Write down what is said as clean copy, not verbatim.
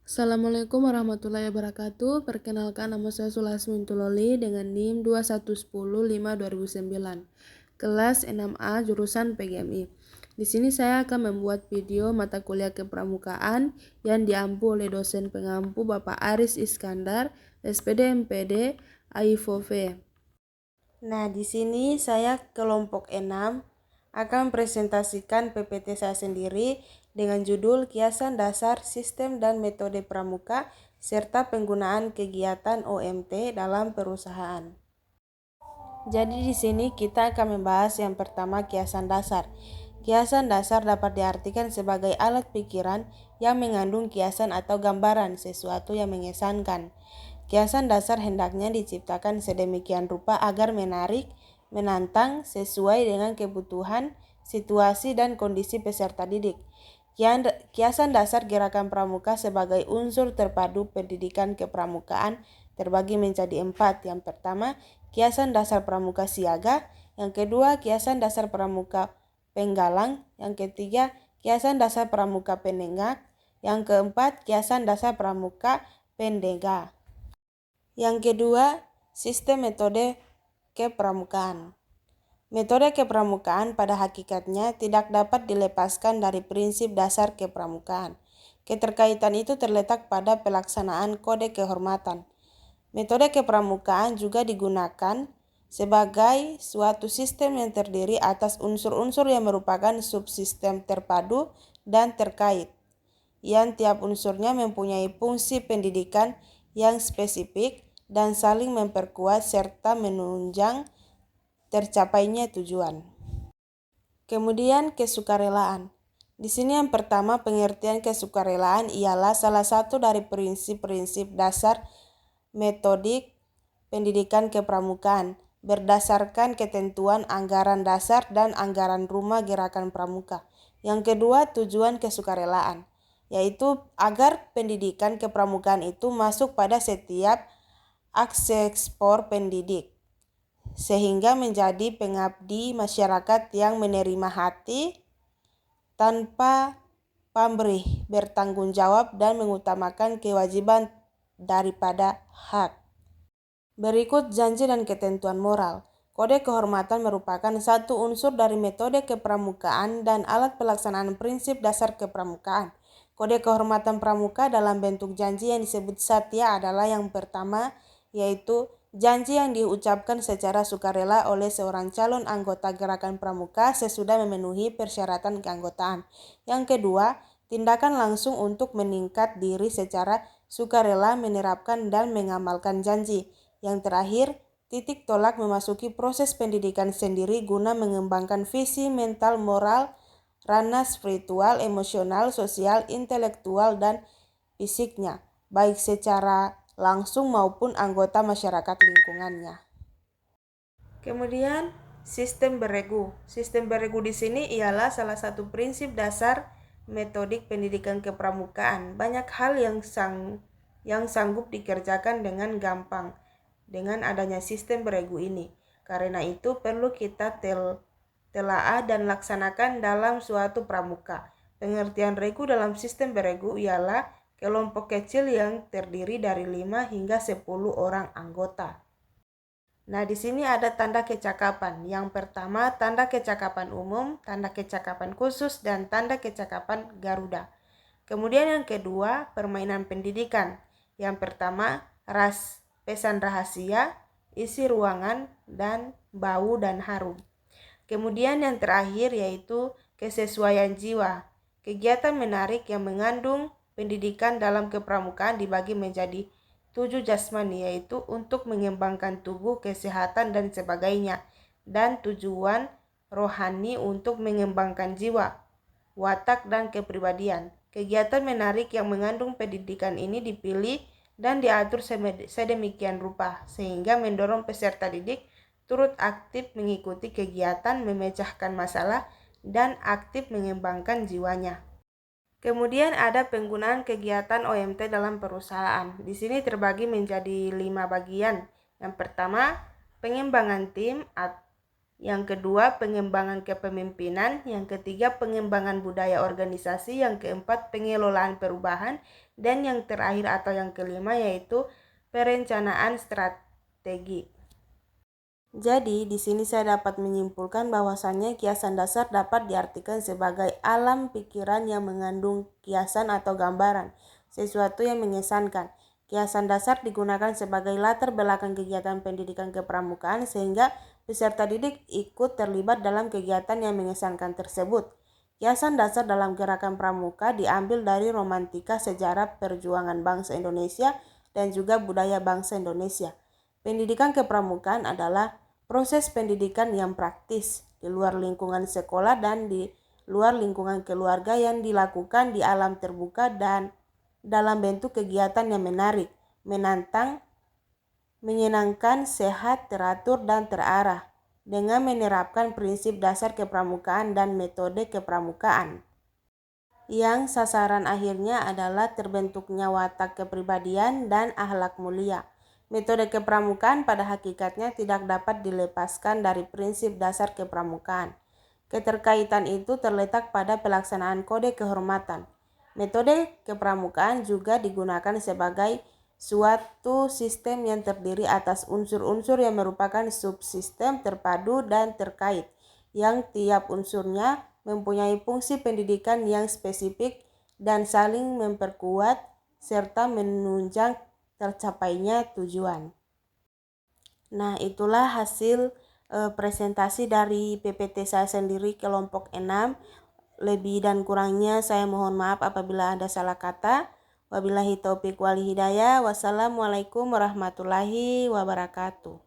Assalamualaikum warahmatullahi wabarakatuh. Perkenalkan, nama saya Sulasmi Tuloli dengan NIM 211052009. Kelas 6A jurusan PGMI. Di sini saya akan membuat video mata kuliah kepramukaan yang diampu oleh dosen pengampu Bapak Aris Iskandar, SPD MPD AIFOV. Nah, di sini saya kelompok 6 akan presentasikan PPT saya sendiri dengan judul Kiasan Dasar Sistem dan Metode Pramuka serta penggunaan kegiatan OMT dalam perusahaan. Jadi di sini kita akan membahas yang pertama kiasan dasar. Kiasan dasar dapat diartikan sebagai alat pikiran yang mengandung kiasan atau gambaran sesuatu yang mengesankan. Kiasan dasar hendaknya diciptakan sedemikian rupa agar menarik, menantang, sesuai dengan kebutuhan, situasi, dan kondisi peserta didik. Kiasan dasar gerakan pramuka sebagai unsur terpadu pendidikan kepramukaan terbagi menjadi 4. Yang pertama, kiasan dasar pramuka siaga. Yang kedua, kiasan dasar pramuka penggalang. Yang ketiga, kiasan dasar pramuka penengah. Yang keempat, kiasan dasar pramuka pendega. Yang kedua, sistem metode kepramukaan. Metode kepramukaan pada hakikatnya tidak dapat dilepaskan dari prinsip dasar kepramukaan. Keterkaitan itu terletak pada pelaksanaan kode kehormatan. Metode kepramukaan juga digunakan sebagai suatu sistem yang terdiri atas unsur-unsur yang merupakan subsistem terpadu dan terkait, yang tiap unsurnya mempunyai fungsi pendidikan yang spesifik dan saling memperkuat serta menunjang tercapainya tujuan. Kemudian kesukarelaan. Di sini yang pertama, pengertian kesukarelaan ialah salah satu dari prinsip-prinsip dasar metodik pendidikan kepramukaan berdasarkan ketentuan anggaran dasar dan anggaran rumah gerakan pramuka. Yang kedua, tujuan kesukarelaan, yaitu agar pendidikan kepramukaan itu masuk pada setiap ekspor pendidik, sehingga menjadi pengabdi masyarakat yang menerima hati tanpa pamrih, bertanggung jawab dan mengutamakan kewajiban daripada hak. Berikut janji dan ketentuan moral. Kode kehormatan merupakan satu unsur dari metode kepramukaan dan alat pelaksanaan prinsip dasar kepramukaan. Kode kehormatan pramuka dalam bentuk janji yang disebut satya adalah yang pertama, yaitu janji yang diucapkan secara sukarela oleh seorang calon anggota gerakan pramuka sesudah memenuhi persyaratan keanggotaan. Yang kedua, tindakan langsung untuk meningkat diri secara sukarela menerapkan dan mengamalkan janji. Yang terakhir, titik tolak memasuki proses pendidikan sendiri guna mengembangkan visi mental moral, ranah spiritual, emosional, sosial, intelektual, dan fisiknya, baik secara langsung maupun anggota masyarakat lingkungannya. Kemudian, sistem beregu. Sistem beregu di sini ialah salah satu prinsip dasar metodik pendidikan kepramukaan. Banyak hal yang sanggup dikerjakan dengan gampang dengan adanya sistem beregu ini. Karena itu perlu kita telaah dan laksanakan dalam suatu pramuka. Pengertian regu dalam sistem beregu ialah kelompok kecil yang terdiri dari 5 hingga 10 orang anggota. Nah, di sini ada tanda kecakapan. Yang pertama, tanda kecakapan umum, tanda kecakapan khusus, dan tanda kecakapan Garuda. Kemudian yang kedua, permainan pendidikan. Yang pertama, pesan rahasia, isi ruangan, dan bau dan harum. Kemudian yang terakhir yaitu kesesuaian jiwa. Kegiatan menarik yang mengandung pendidikan dalam kepramukaan dibagi menjadi 7 jasmani, yaitu untuk mengembangkan tubuh, kesehatan, dan sebagainya. Dan tujuan rohani untuk mengembangkan jiwa, watak, dan kepribadian. Kegiatan menarik yang mengandung pendidikan ini dipilih dan diatur sedemikian rupa sehingga mendorong peserta didik turut aktif mengikuti kegiatan, memecahkan masalah, dan aktif mengembangkan jiwanya. Kemudian ada penggunaan kegiatan OMT dalam perusahaan. Di sini terbagi menjadi 5 bagian. Yang pertama, pengembangan tim Yang kedua, pengembangan kepemimpinan. Yang ketiga, pengembangan budaya organisasi. Yang keempat, pengelolaan perubahan. Dan yang terakhir atau yang kelima yaitu perencanaan strategi. Jadi, di sini saya dapat menyimpulkan bahwasannya kiasan dasar dapat diartikan sebagai alam pikiran yang mengandung kiasan atau gambaran, sesuatu yang mengesankan. Kiasan dasar digunakan sebagai latar belakang kegiatan pendidikan kepramukaan sehingga peserta didik ikut terlibat dalam kegiatan yang mengesankan tersebut. Kiasan dasar dalam gerakan pramuka diambil dari romantika sejarah perjuangan bangsa Indonesia dan juga budaya bangsa Indonesia. Pendidikan kepramukaan adalah proses pendidikan yang praktis di luar lingkungan sekolah dan di luar lingkungan keluarga yang dilakukan di alam terbuka dan dalam bentuk kegiatan yang menarik, menantang, menyenangkan, sehat, teratur, dan terarah dengan menerapkan prinsip dasar kepramukaan dan metode kepramukaan yang sasaran akhirnya adalah terbentuknya watak kepribadian dan akhlak mulia. Metode kepramukaan pada hakikatnya tidak dapat dilepaskan dari prinsip dasar kepramukaan. Keterkaitan itu terletak pada pelaksanaan kode kehormatan. Metode kepramukaan juga digunakan sebagai suatu sistem yang terdiri atas unsur-unsur yang merupakan subsistem terpadu dan terkait, yang tiap unsurnya mempunyai fungsi pendidikan yang spesifik dan saling memperkuat serta menunjang tercapainya tujuan. Nah, itulah hasil presentasi dari PPT saya sendiri kelompok 6. Lebih dan kurangnya saya mohon maaf apabila ada salah kata. Wabillahi taufiq wal hidayah. Wassalamualaikum warahmatullahi wabarakatuh.